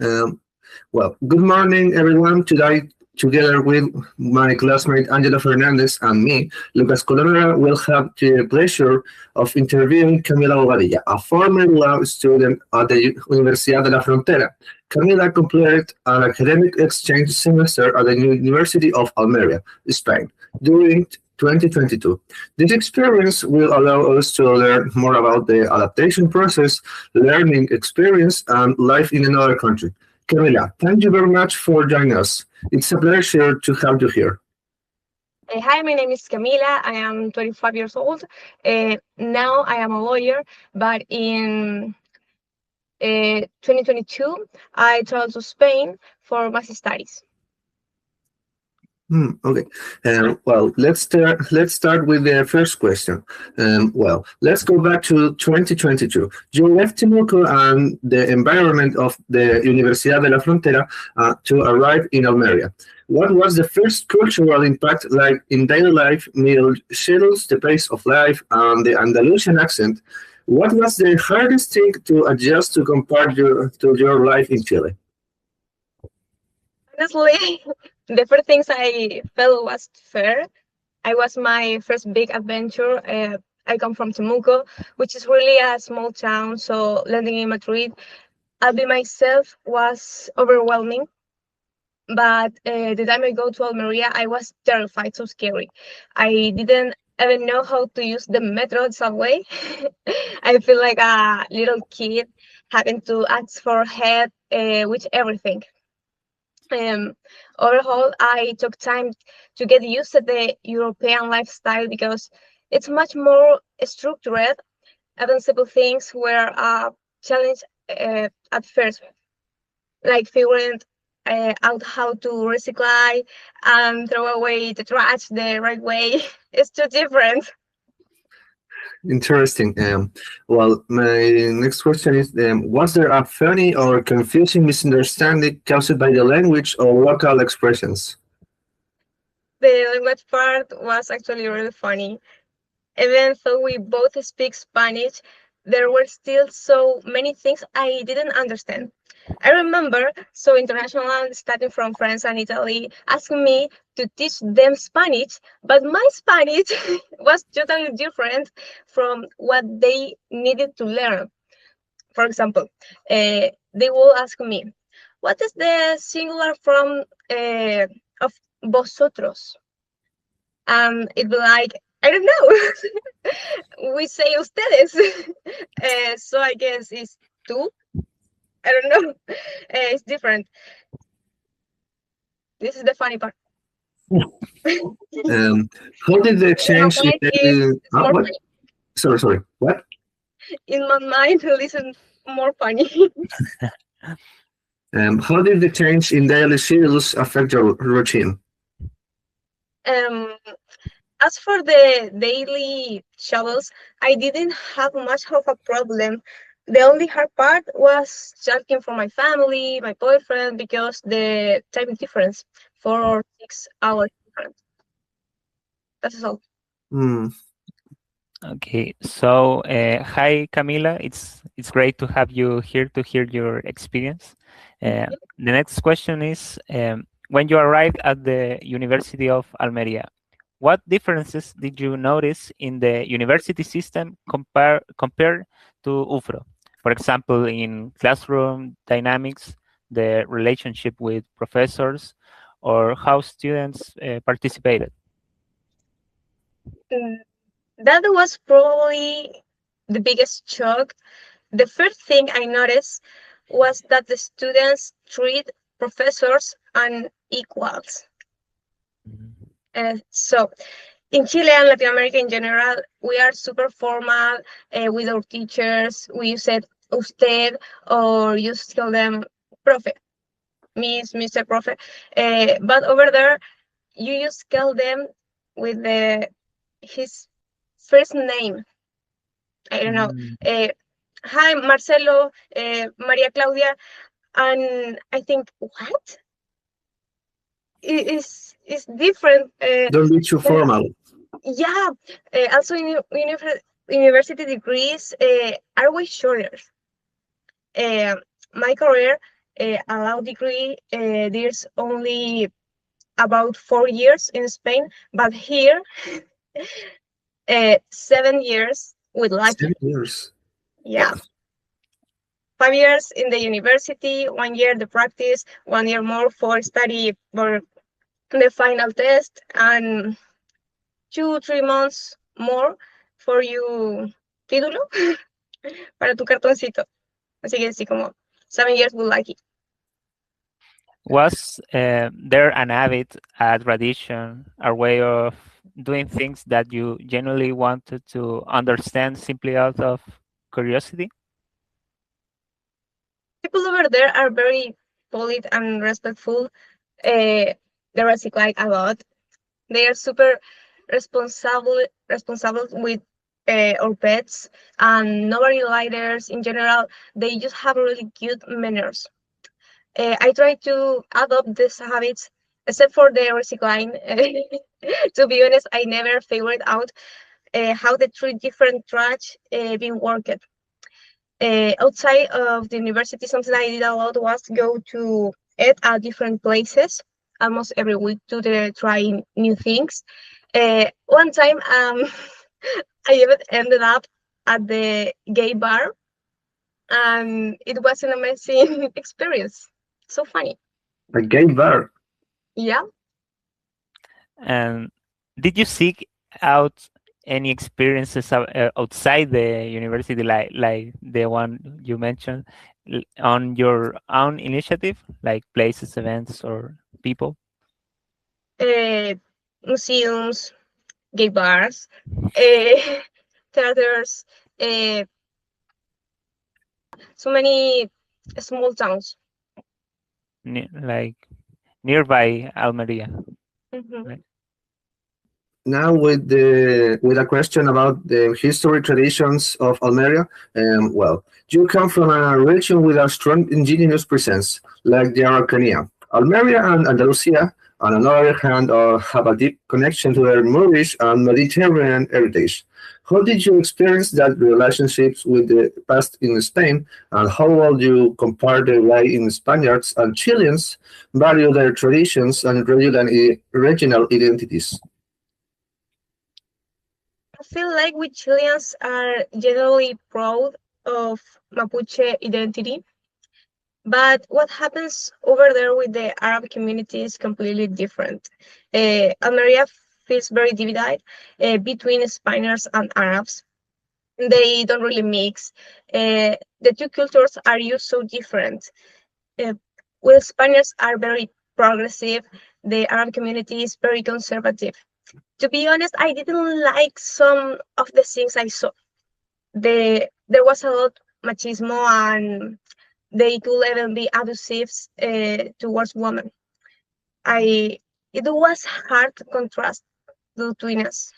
Um, Good morning, everyone. Today, together with my classmate Angela Fernandez and me, Lucas Colonera, will have the pleasure of interviewing Camila Bobadilla, a former law student at the Universidad de la Frontera. Camila completed an academic exchange semester at the University of Almeria, Spain, during 2022. This experience will allow us to learn more about the adaptation process, learning experience, and life in another country. Camila, thank you very much for joining us. It's a pleasure to have you here. Hi, my name is Camila. I am 25 years old. Now I am a lawyer, but in 2022, I traveled to Spain for master studies. Okay. Let's start with the first question. Let's go back to 2022. You left Temuco and the environment of the Universidad de la Frontera to arrive in Almeria. What was the first cultural impact like in daily life, meal schedules, the pace of life, and the Andalusian accent? What was the hardest thing to adjust to compare to your life in Chile? Honestly, the first things I felt was fair. I was my first big adventure. I come from Temuco, which is really a small town, so landing in Madrid, I'll be myself was overwhelming. But the time I go to Almeria, I was terrified, so scary. I didn't even know how to use the metro subway. I feel like a little kid having to ask for help with everything. Um, Overall, I took time to get used to the European lifestyle because it's much more structured. Even simple things were a challenge at first, like figuring out how to recycle and throw away the trash the right way. It's too different. Interesting. My next question is: was there a funny or confusing misunderstanding caused by the language or local expressions? The language part was actually really funny. Even though we both speak Spanish, there were still so many things I didn't understand. I remember so international starting from France and Italy asking me to teach them Spanish, but my Spanish was totally different from what they needed to learn. For example, they will ask me, "What is the singular form of vosotros?" And it'd be like, I don't know. We say ustedes. So I guess it's tú. I don't know. It's different. This is the funny part. Um, how did the In my change in mind, it's more what? funny. Sorry. What? In my mind, listen more funny. How did the change in daily schedules affect your routine? um, as for the daily shuttles, I didn't have much of a problem. The only hard part was checking for my family, my boyfriend, because the time difference, 4 or 6 hours difference. That's all. Hmm. Okay, so hi Camila, it's great to have you here to hear your experience. The next question is, when you arrived at the University of Almeria, what differences did you notice in the university system compared to UFRO? For example, in classroom dynamics, the relationship with professors, or how students participated. Mm, That was probably the biggest shock. The first thing I noticed was that the students treat professors and equals. So in Chile and Latin America in general, we are super formal with our teachers. We said usted or you tell them profe, miss, Mr. Profe. But over there, you just call them with his first name. I don't know. Mm. Hi, Marcelo, Maria Claudia, and I think what is different. Don't be too formal. Yeah, also in university degrees are way shorter. Uh, my career a law degree, there's only about 4 years in Spain, but here, 7 years with lucky. 7 years. Yeah. 5 years in the university, 1 year the practice, 1 year more for study for the final test, and 2, 3 months more for you título para tu cartoncito. Así que sí, como 7 years with lucky. Was there an habit, a tradition, a way of doing things that you genuinely wanted to understand simply out of curiosity? People over there are very polite and respectful. They recite a lot. They are super responsible with our pets, and nobody lighters in general. They just have really good manners. I try to adopt these habits, except for the recycling. To be honest, I never figured out how the three different trash being worked. Outside of the university, something I did a lot was go to eat at different places almost every week to try new things. One time, I even ended up at the gay bar, and it was an amazing experience. So funny. A gay bar. Yeah. And did you seek out any experiences outside the university, like the one you mentioned, on your own initiative, like places, events, or people? Museums, gay bars, theaters, so many small towns. Like nearby Almeria. Mhm. Right? Now with a question about the history traditions of Almeria. Well, you come from a region with a strong indigenous presence, like the Araucanía. Almeria and Andalusia, on another hand, have a deep connection to their Moorish and Mediterranean heritage. How did you experience that relationships with the past in Spain, and how will you compare the way in Spaniards and Chileans value their traditions and regional identities? I feel like we Chileans are generally proud of Mapuche identity, but what happens over there with the Arab community is completely different. Almeria feels very divided between Spaniards and Arabs. They don't really mix. The two cultures are used so different. While Spaniards are very progressive, the Arab community is very conservative. To be honest, I didn't like some of the things I saw. There was a lot machismo, and they could even be abusive towards women. It was hard to contrast between us.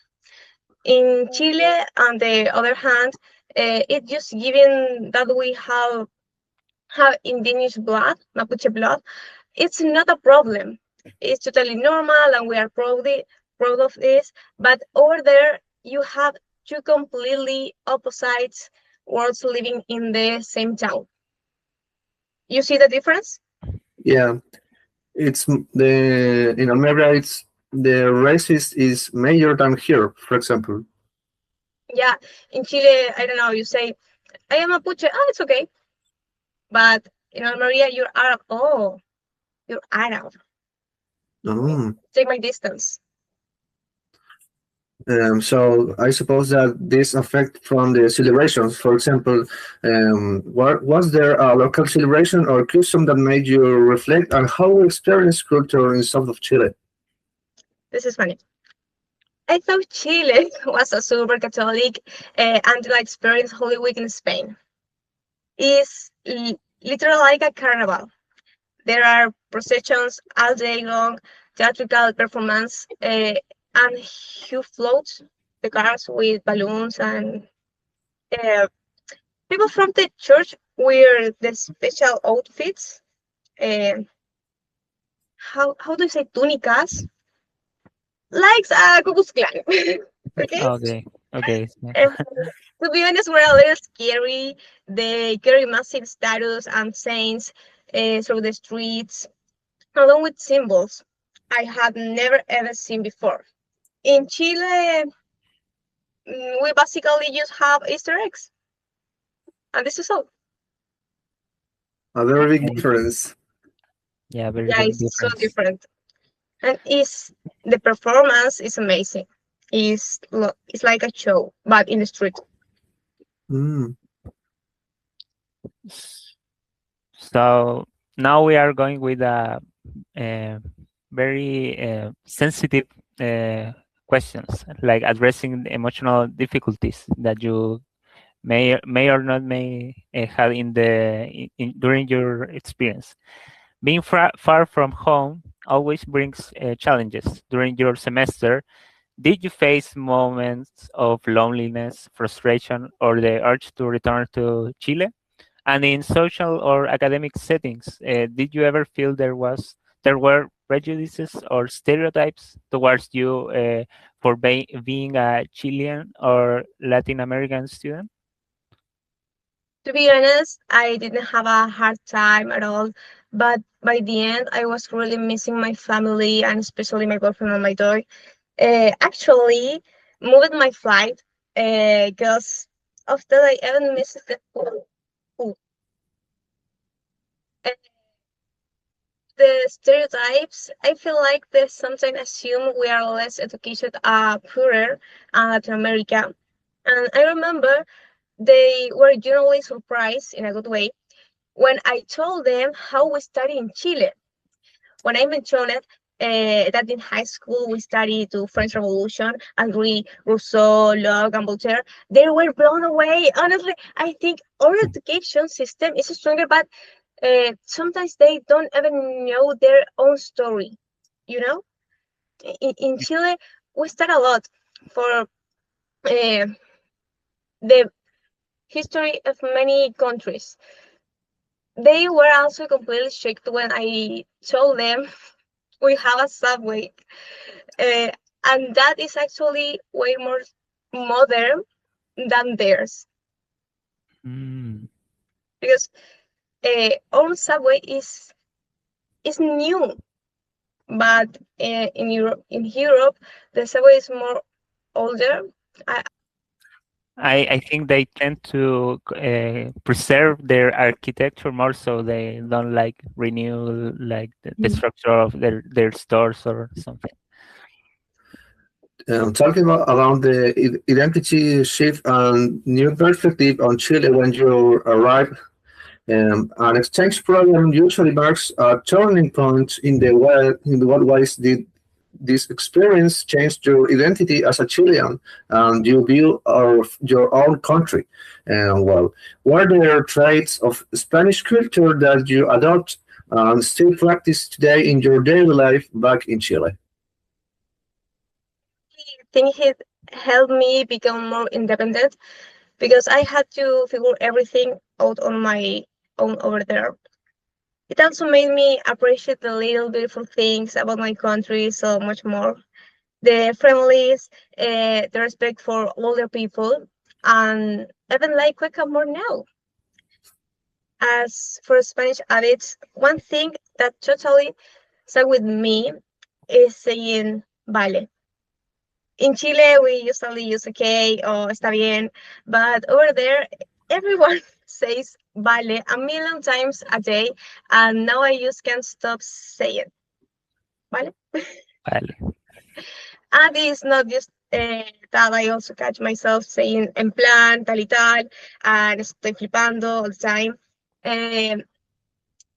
In Chile, on the other hand, it just given that we have indigenous blood, Mapuche blood, it's not a problem. It's totally normal, and we are proud of this. But over there, you have two completely opposite worlds living in the same town. You see the difference? Yeah, it's the in Almeria. It's the racist is major than here, for example. Yeah, in Chile, I don't know, you say, I am Mapuche, oh, it's okay. But in Almeria, you're Arab. Oh, you're Arab. Oh. Take my distance. So I suppose that this affect from the celebrations. For example, was there a local celebration or custom that made you reflect on how you experience culture in south of Chile? This is funny. I thought Chile was a super Catholic until I experienced Holy Week in Spain. It's literally like a carnival. There are processions all day long, theatrical performance, and who floats the cars with balloons, and people from the church wear the special outfits. How do you say tunicas? Like a Ku Klux Klan. Okay. Okay. To be honest, we're a little scary. They carry massive statues and saints. through the streets, along with symbols I had never ever seen before. In Chile, we basically just have Easter eggs, and this is all. A very big difference. Yeah, very Yeah, big it's so difference. different, and the performance is amazing. It's like a show, but in the street. Mm. So now we are going with a very sensitive questions, like addressing the emotional difficulties that you may or not may have during your experience. Being far from home always brings challenges. During your semester, did you face moments of loneliness, frustration, or the urge to return to Chile? And in social or academic settings, did you ever feel there were prejudices or stereotypes towards you for being a Chilean or Latin American student? To be honest, I didn't have a hard time at all, but by the end, I was really missing my family and especially my boyfriend and my dog. Actually, moved my flight because of that I even missed the food. And the stereotypes, I feel like they sometimes assume we are less educated, poorer, Latin America. And I remember they were generally surprised in a good way when I told them how we study in Chile. When I mentioned it, that in high school we studied the French Revolution and read Rousseau, Locke, and Voltaire, they were blown away. Honestly, I think our education system is stronger, but sometimes they don't even know their own story. You know, in Chile, we study a lot for the history of many countries. They were also completely shocked when I told them we have a subway, and that is actually way more modern than theirs Mm. because our subway is new, but in Europe the subway is more older. I think they tend to preserve their architecture more, so they don't like renew like the structure of their stores or something. Talking about the identity shift and new perspective on Chile when you arrive, an exchange program usually marks a turning point in the what ways did this experience change your identity as a Chilean and your view of your own country. And well, were there traits of Spanish culture that you adopt and still practice today in your daily life back in Chile? I think it helped me become more independent because I had to figure everything out on my own over there. It also made me appreciate the little beautiful things about my country so much more. The friendlies, the respect for older people, and even like wake up more now. As for Spanish habits, one thing that totally stuck with me is saying vale. In Chile, we usually use okay or está bien, but over there, everyone says vale a million times a day, and now I just can't stop saying vale. Vale. And it's not just that I also catch myself saying en plan, tal y tal, and estoy flipando all the time.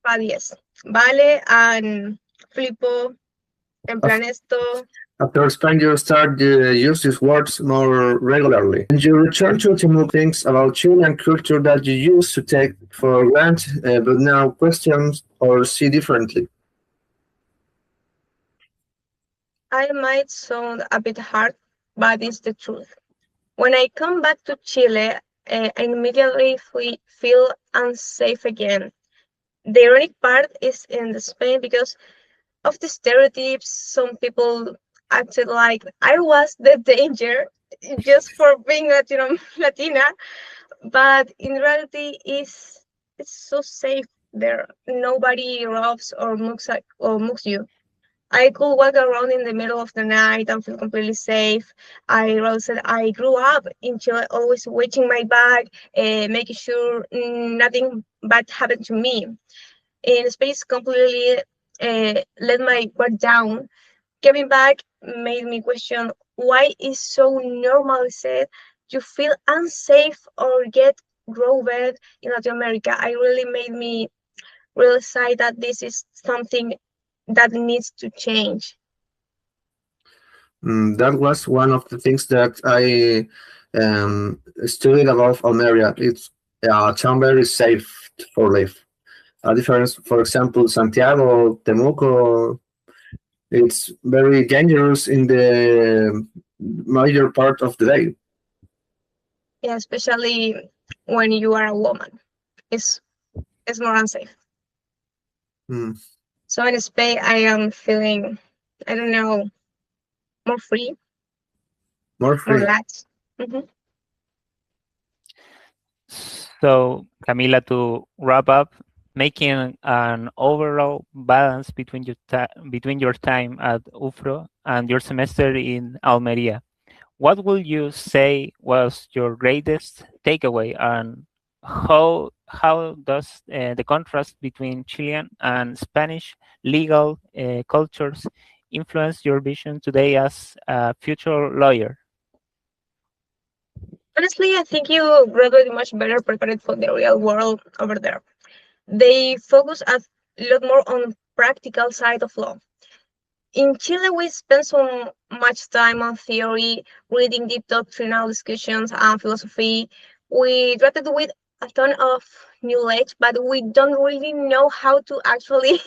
But yes, vale and flipo, en plan esto. After Spain, you start to use these words more regularly. And you return to Timur things about Chilean culture that you used to take for granted, but now question or see differently. I might sound a bit hard, but it's the truth. When I come back to Chile, I immediately feel unsafe again. The ironic part is in the Spain because of the stereotypes. Some people acted like I was the danger just for being Latina, but in reality, it's so safe there. Nobody robs or mooks you. I could walk around in the middle of the night and feel completely safe. I realized that I grew up in Chile, always watching my back, making sure nothing bad happened to me. In space, completely let my guard down. Coming back made me question why it's so normalized to feel unsafe or get robbed in Latin America. I really made me realize that this is something that needs to change. That was one of the things that I studied about Almeria. It's a town very safe for life. A difference, for example, Santiago, Temuco, it's very dangerous in the major part of the day. Yeah, especially when you are a woman. It's it's more unsafe. Mm, So in Spain I am feeling, I don't know, more free, more more free. relaxed. Hmm. So, Camila, to wrap up, making an overall balance between your time at UFRO and your semester in Almeria, what would you say was your greatest takeaway, and how does the contrast between Chilean and Spanish legal cultures influence your vision today as a future lawyer? Honestly, I think you graduate much better prepared for the real world over there. They focus a lot more on practical side of law. In Chile, we spend so much time on theory, reading deep doctrinal discussions and philosophy. We graduate with a ton of knowledge, but we don't really know how to actually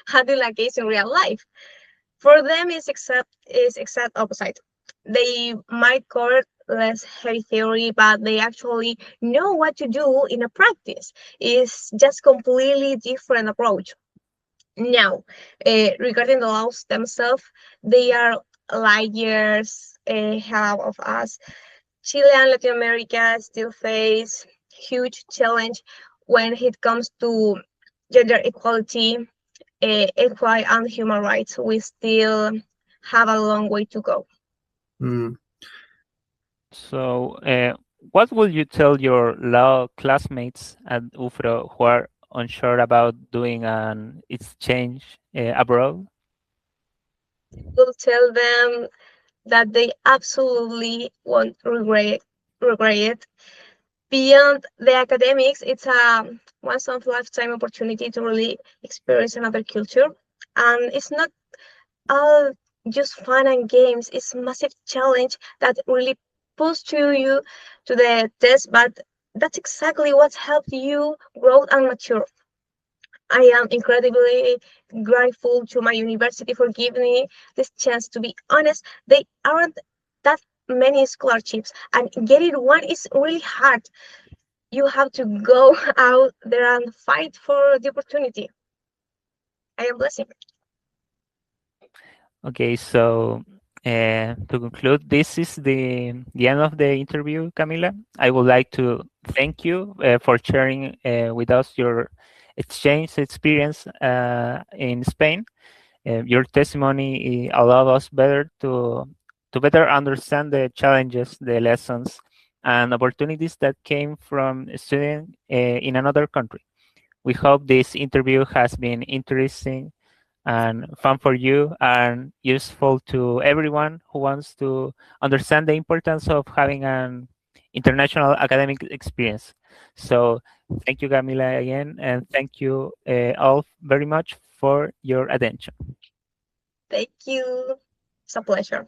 handle a case in real life. For them, is exact opposite. They might cover less heavy theory, but they actually know what to do in a practice. It's just completely different approach. Now, regarding the laws themselves, they are light years ahead of us. Chile and Latin America still face huge challenge when it comes to gender equality, equality and human rights. We still have a long way to go. Mm, So, what will you tell your law classmates at UFRO who are unsure about doing an exchange abroad? We'll tell them that they absolutely won't regret it. Beyond the academics, it's a once in a lifetime opportunity to really experience another culture. And it's not all just fun and games, it's massive challenge that really push you to the test, but that's exactly what helped you grow and mature. I am incredibly grateful to my university for giving me this chance to be honest. They aren't that many scholarships, and getting one is really hard. You have to go out there and fight for the opportunity. I am blessed. Okay, so to conclude, this is the end of the interview, Camila. I would like to thank you for sharing with us your exchange experience in Spain. Your testimony allowed us better to better understand the challenges, the lessons, and opportunities that came from studying in another country. We hope this interview has been interesting and fun for you and useful to everyone who wants to understand the importance of having an international academic experience. So thank you, Camila, again, and thank you all very much for your attention. Thank you. It's a pleasure.